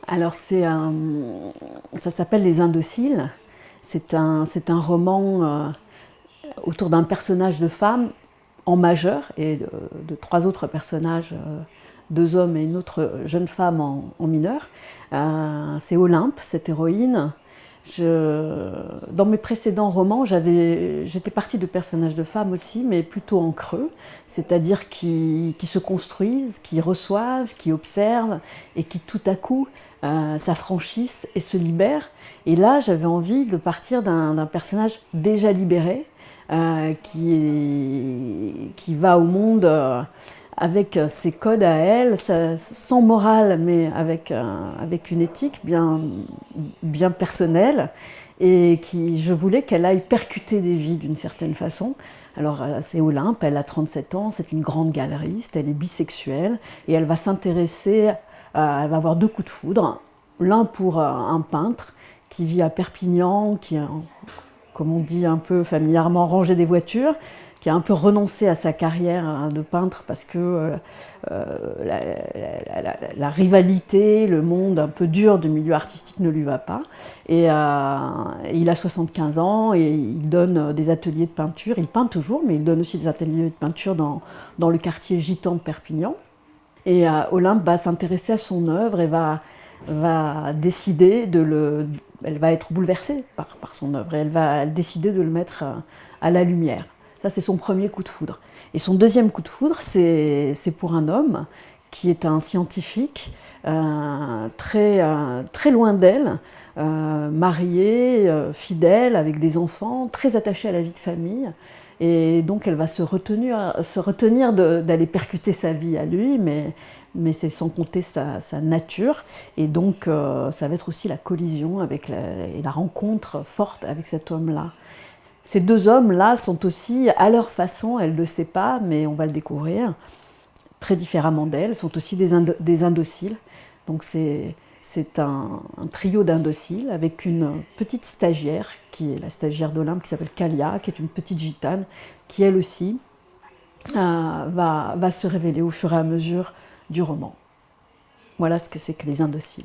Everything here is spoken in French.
Alors ça s'appelle Les Indociles. C'est un roman autour d'un personnage de femme en majeur et de trois autres personnages, deux hommes et une autre jeune femme en mineur. C'est Olympe, cette héroïne. Dans mes précédents romans, j'étais partie de personnages de femmes aussi, mais plutôt en creux, c'est-à-dire qui se construisent, qui reçoivent, qui observent et qui tout à coup s'affranchissent et se libèrent. Et là, j'avais envie de partir d'un personnage déjà libéré, qui va au monde avec ses codes à elle, sans morale, mais avec une éthique bien personnelle, et je voulais qu'elle aille percuter des vies d'une certaine façon. Alors c'est Olympe, elle a 37 ans, c'est une grande galeriste, elle est bisexuelle, et elle va s'intéresser, elle va avoir deux coups de foudre, l'un pour un peintre qui vit à Perpignan, qui est, comme on dit un peu familièrement, rangé des voitures, qui a un peu renoncé à sa carrière de peintre parce que la rivalité, le monde un peu dur du milieu artistique ne lui va pas. Et il a 75 ans et il donne des ateliers de peinture. Il peint toujours, mais il donne aussi des ateliers de peinture dans le quartier gitan de Perpignan. Et Olympe va s'intéresser à son œuvre et va décider elle va être bouleversée par son œuvre et elle va décider de le mettre à la lumière. Ça, c'est son premier coup de foudre. Et son deuxième coup de foudre, c'est pour un homme qui est un scientifique très loin d'elle, marié, fidèle, avec des enfants, très attaché à la vie de famille. Et donc elle va se retenir d'aller percuter sa vie à lui, mais c'est sans compter sa nature. Et donc ça va être aussi la collision et la rencontre forte avec cet homme-là. Ces deux hommes-là sont aussi, à leur façon, elle ne le sait pas, mais on va le découvrir, très différemment d'elle, sont aussi des indociles. Donc c'est un trio d'indociles avec une petite stagiaire, qui est la stagiaire d'Olympe, qui s'appelle Kalia, qui est une petite gitane, qui elle aussi va se révéler au fur et à mesure du roman. Voilà ce que c'est que les indociles.